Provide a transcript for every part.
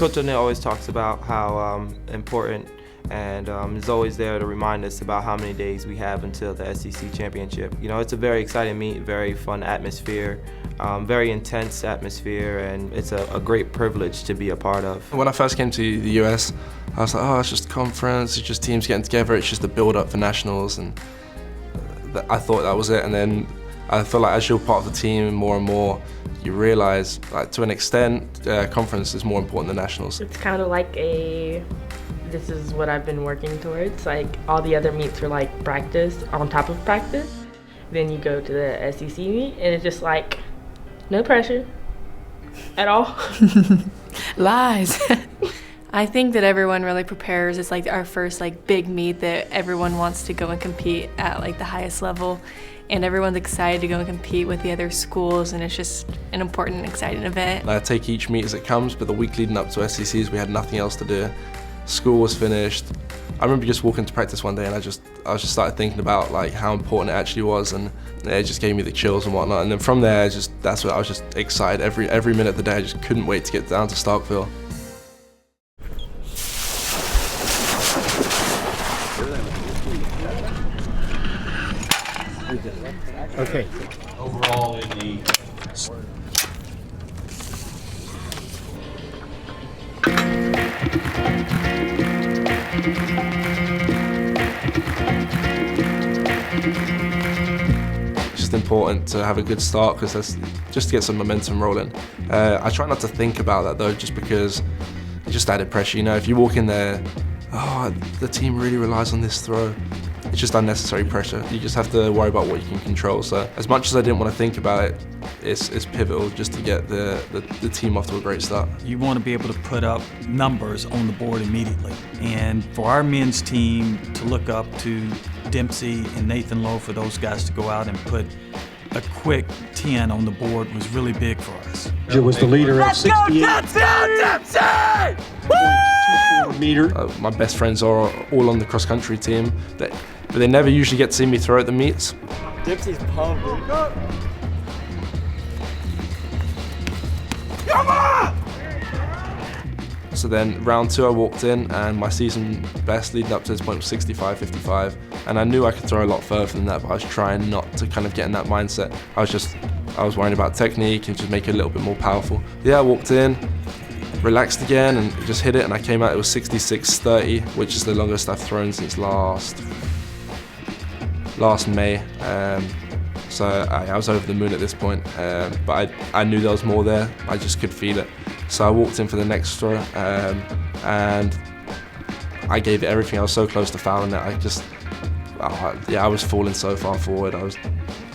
Coach O'Neil always talks about how important and is always there to remind us about how many days we have until the SEC championship. You know, it's a very exciting meet, very fun atmosphere, very intense atmosphere, and it's a great privilege to be a part of. When I first came to the US, I was like, oh, it's just a conference, it's just teams getting together, it's just a build-up for nationals, and I thought that was it. And then I feel like as you're part of the team more and more, you realize, like, to an extent, conference is more important than nationals. It's kind of like this is what I've been working towards. Like, all the other meets are like practice on top of practice. Then you go to the SEC meet and it's just like, no pressure at all. Lies. I think that everyone really prepares. It's like our first big meet that everyone wants to go and compete at the highest level, and everyone's excited to go and compete with the other schools, and it's just an important and exciting event. I take each meet as it comes, but the week leading up to SECs we had nothing else to do. School was finished. I remember just walking to practice one day and I just started thinking about how important it actually was, and it just gave me the chills and whatnot. And then from there, that's what I was just excited every minute of the day. I just couldn't wait to get down to Starkville. Okay. Overall in the It's just important to have a good start because that's just to get some momentum rolling. I try not to think about that though, just because it just added pressure. You know, if you walk in there, oh, the team really relies on this throw. It's just unnecessary pressure. You just have to worry about what you can control. So as much as I didn't want to think about it, it's pivotal just to get the team off to a great start. You want to be able to put up numbers on the board immediately. And for our men's team to look up to Dempsey and Nathan Lowe, for those guys to go out and put a quick 10 on the board was really big for us. It was the leader at 68. Let's go, Dempsey! Woo! Meter. My best friends are all on the cross-country team, but they never usually get to see me throw at the meets. Dempsey's pumped. Come on! So then round 2 I walked in and my season best leading up to this point was 65-55, and I knew I could throw a lot further than that, but I was trying not to kind of get in that mindset. I was worrying about technique and just make it a little bit more powerful. Yeah, I walked in, relaxed again and just hit it, and I came out, it was 66-30, which is the longest I've thrown since last May. So I was over the moon at this point, but I knew there was more there. I just could feel it. So I walked in for the next throw, and I gave it everything. I was so close to fouling it. I was falling so far forward. I was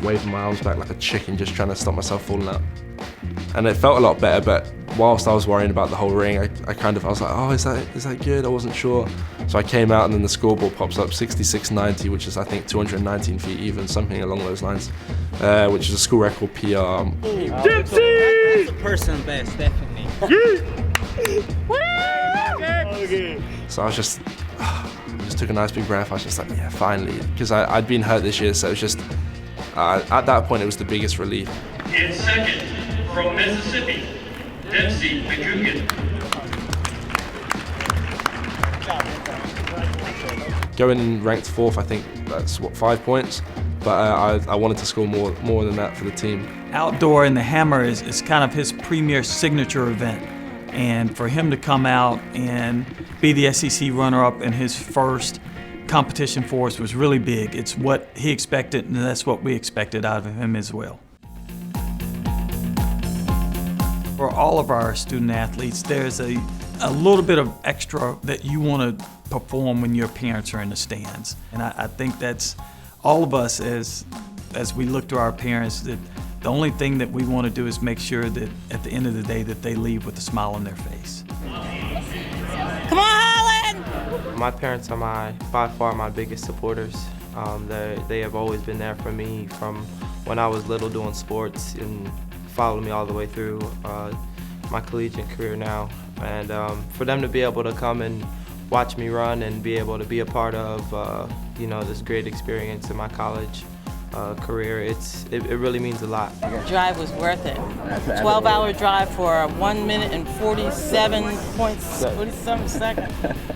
waving my arms back like a chicken, just trying to stop myself falling out. And it felt a lot better, but whilst I was worrying about the whole ring, I was like, oh, is that good? I wasn't sure. So I came out and then the scoreboard pops up 66-90, which is I think 219 feet even, something along those lines, which is a school record PR. Dempsey! That's a personal best, definitely. So I just took a nice big breath. I was just like, yeah, finally, because I'd been hurt this year, so it was just, at that point it was the biggest relief. in second from Mississippi, Dempsey McCugan. Going ranked 4th, I think that's 5 points, but I wanted to score more than that for the team. Outdoor in the Hammer is kind of his premier signature event, and for him to come out and be the SEC runner-up in his first competition for us was really big. It's what he expected, and that's what we expected out of him as well. For all of our student athletes, there's a little bit of extra that you want to perform when your parents are in the stands. And I think that's all of us as we look to our parents, that the only thing that we want to do is make sure that at the end of the day that they leave with a smile on their face. Come on, Holland! My parents are by far my biggest supporters. They have always been there for me from when I was little doing sports and followed me all the way through my collegiate career now. And for them to be able to come and watch me run and be able to be a part of this great experience in my college, career. It really means a lot. Drive was worth it. 12-hour drive for 1 minute and 47 seconds.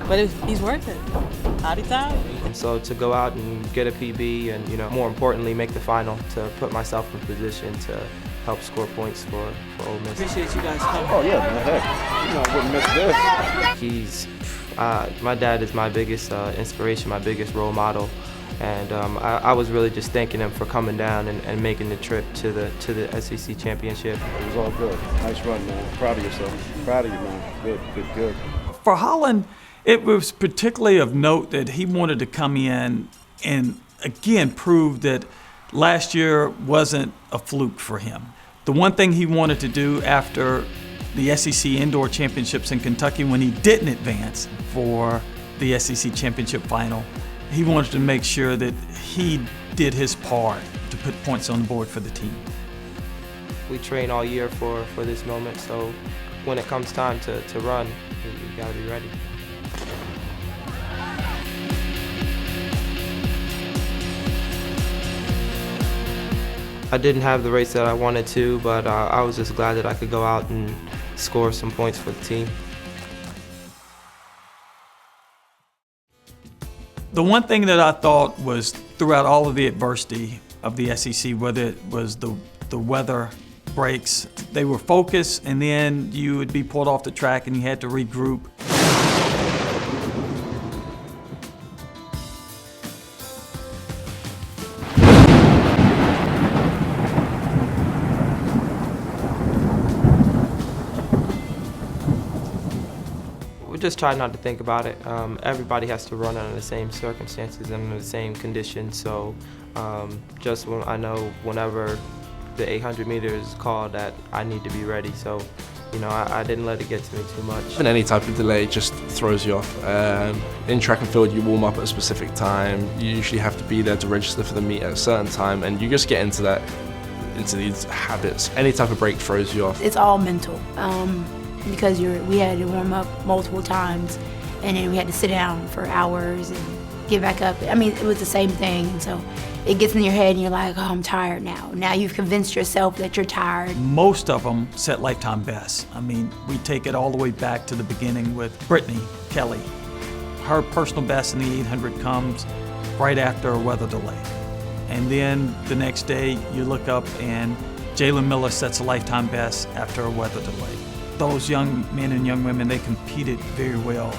But he's worth it. How'd he die? And so to go out and get a PB and, more importantly, make the final, to put myself in position to help score points for Ole Miss. Appreciate you guys coming. Oh, yeah, man. Heck, I wouldn't miss this. My dad is my biggest inspiration, my biggest role model. And I was really just thanking him for coming down and making the trip to the SEC championship. It was all good. Nice run, man. Proud of yourself. Proud of you, man. Good. For Holland, it was particularly of note that he wanted to come in and again prove that last year wasn't a fluke for him. The one thing he wanted to do after the SEC Indoor Championships in Kentucky, when he didn't advance for the SEC Championship final, he wanted to make sure that he did his part to put points on the board for the team. We train all year for this moment, so when it comes time to run, you gotta be ready. I didn't have the race that I wanted to, but I was just glad that I could go out and score some points for the team. The one thing that I thought was throughout all of the adversity of the SEC, whether it was the weather breaks, they were focused, and then you would be pulled off the track and you had to regroup. Just try not to think about it. Everybody has to run under the same circumstances and under the same conditions. So just when I know whenever the 800 meters is called that I need to be ready. So I didn't let it get to me too much. And any type of delay just throws you off. In track and field, you warm up at a specific time. You usually have to be there to register for the meet at a certain time, and you just get into these habits. Any type of break throws you off. It's all mental. Because we had to warm up multiple times, and then we had to sit down for hours and get back up. I mean, it was the same thing, and so it gets in your head and you're like, oh, I'm tired now. Now you've convinced yourself that you're tired. Most of them set lifetime bests. I mean, we take it all the way back to the beginning with Brittany Kelly. Her personal best in the 800 comes right after a weather delay. And then the next day you look up and Jalen Miller sets a lifetime best after a weather delay. Those young men and young women, they competed very well,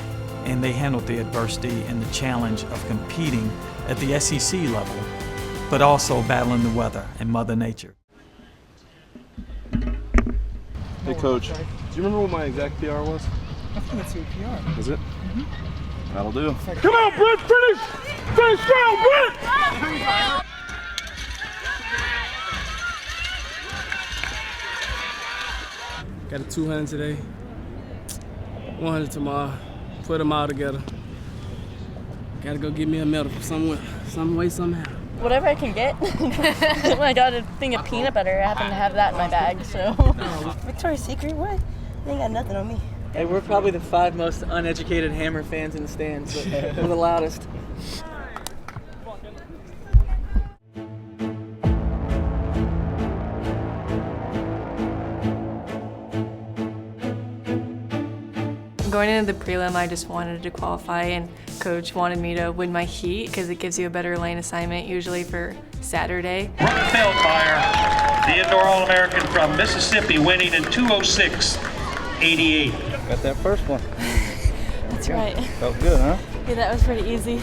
and they handled the adversity and the challenge of competing at the SEC level, but also battling the weather and Mother Nature. Hey Coach, do you remember what my exact PR was? I think that's your PR. Is it? Mm-hmm. That'll do. Come on, Brent, finish! Finish strong, Brent! Got a 200 today, 100 tomorrow. Put them all together. Gotta go get me a medal somewhere, some way, somehow. Whatever I can get. I got a thing of peanut butter. I happen to have that in my bag, so. Victoria's Secret, what? They ain't got nothing on me. Hey, we're probably the 5 most uneducated Hammer fans in the stands, but we're the loudest. Going into the prelim, I just wanted to qualify, and Coach wanted me to win my heat because it gives you a better lane assignment usually for Saturday. Brooke Feldmeyer, the indoor All-American from Mississippi, winning in 2:06.88. Got that first one. That's right. Felt good, huh? Yeah, that was pretty easy.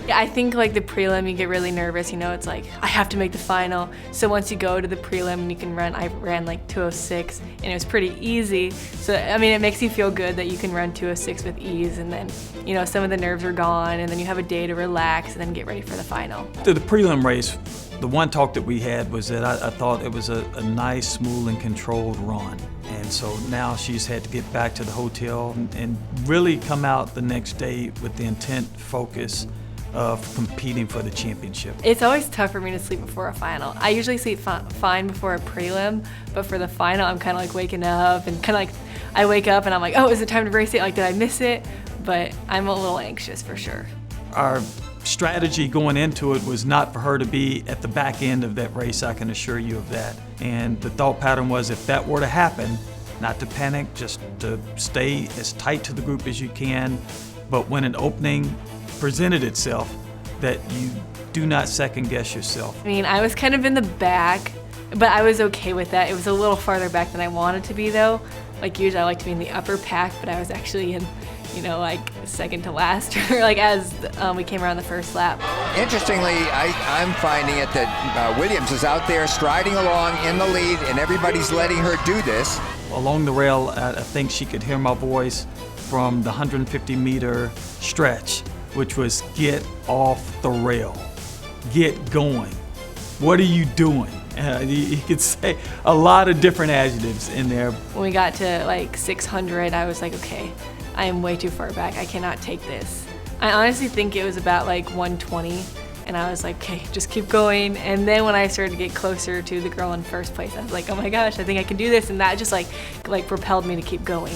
Yeah, I think like the prelim, you get really nervous, it's like, I have to make the final. So once you go to the prelim, you can run, I ran like 2:06, and it was pretty easy. So, I mean, it makes you feel good that you can run 2:06 with ease, and then, some of the nerves are gone, and then you have a day to relax, and then get ready for the final. The prelim race, the one talk that we had was that I thought it was a nice, smooth, and controlled run. And so now she's had to get back to the hotel and really come out the next day with the intent, focus of competing for the championship. It's always tough for me to sleep before a final. I usually sleep fine before a prelim, but for the final, I'm kind of like waking up and kind of like, I wake up and I'm like, oh, is it time to race it? Like, did I miss it? But I'm a little anxious for sure. Our strategy going into it was not for her to be at the back end of that race, I can assure you of that. And the thought pattern was, if that were to happen, not to panic, just to stay as tight to the group as you can. But when an opening presented itself, that you do not second guess yourself. I mean, I was kind of in the back, but I was okay with that. It was a little farther back than I wanted to be though. Like usually I like to be in the upper pack, but I was actually in, you know, like second to last, or like as we came around the first lap. Interestingly, I'm finding it that Williams is out there striding along in the lead, and everybody's letting her do this. Along the rail, I think she could hear my voice from the 150-meter stretch, which was get off the rail, get going. What are you doing? You could say a lot of different adjectives in there. When we got to like 600, I was like, okay, I am way too far back. I cannot take this. I honestly think it was about like 120, and I was like, okay, just keep going. And then when I started to get closer to the girl in first place, I was like, oh my gosh, I think I can do this. And that just like propelled me to keep going.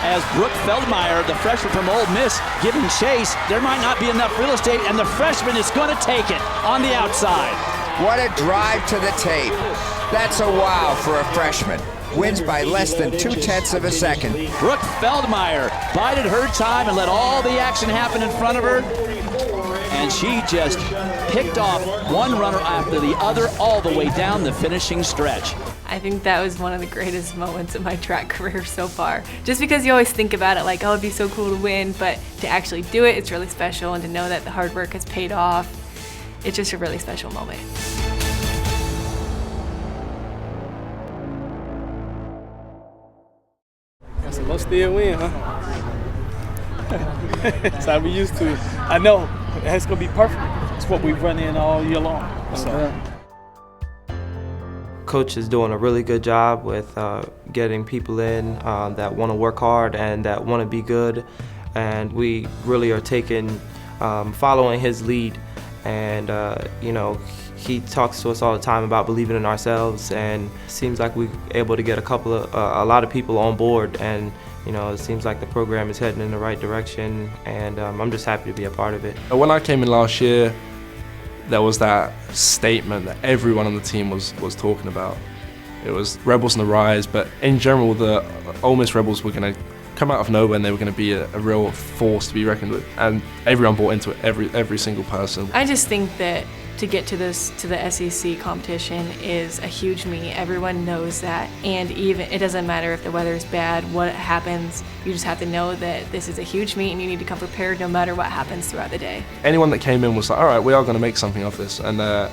As Brooke Feldmeyer, the freshman from Ole Miss, giving chase, there might not be enough real estate, and the freshman is going to take it on the outside. What a drive to the tape. That's a wow for a freshman. Wins by less than 0.2 of a second. Brooke Feldmeyer bided her time and let all the action happen in front of her. And she just picked off one runner after the other all the way down the finishing stretch. I think that was one of the greatest moments of my track career so far. Just because you always think about it like, oh, it'd be so cool to win, but to actually do it, it's really special, and to know that the hard work has paid off, it's just a really special moment. That's a must still win, huh? That's how we used to. I know, it's gonna be perfect. It's what we've run in all year long. So. Coach is doing a really good job with getting people in that want to work hard and that want to be good, and we really are following his lead. And you know, he talks to us all the time about believing in ourselves, and it seems like we're able to get a lot of people on board, and you know, it seems like the program is heading in the right direction, and I'm just happy to be a part of it. When I came in last year, there was that statement that everyone on the team was talking about. It was Rebels on the rise, but in general, the Ole Miss Rebels were going to come out of nowhere, and they were going to be a real force to be reckoned with. And everyone bought into it, every single person. I just think that to get to the SEC competition is a huge meet. Everyone knows that, and even it doesn't matter if the weather is bad, what happens, you just have to know that this is a huge meet and you need to come prepared no matter what happens throughout the day. Anyone that came in was like, all right, we are going to make something of this. And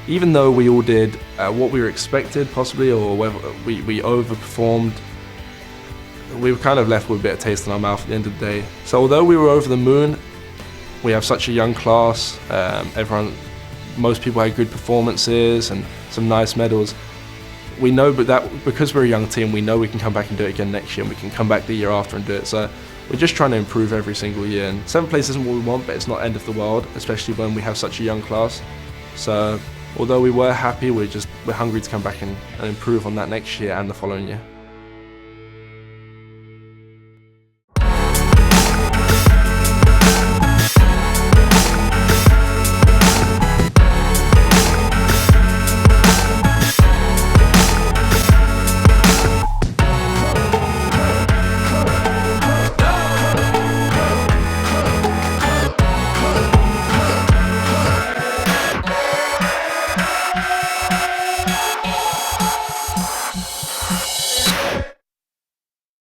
even though we all did what we were expected possibly, or whether we overperformed, we were kind of left with a bit of taste in our mouth at the end of the day. So although we were over the moon, we have such a young class. Most people had good performances and some nice medals. We know, but that because we're a young team, we know we can come back and do it again next year, and we can come back the year after and do it. So we're just trying to improve every single year. And 7th place isn't what we want, but it's not end of the world, especially when we have such a young class. So although we were happy, we're hungry to come back and improve on that next year and the following year.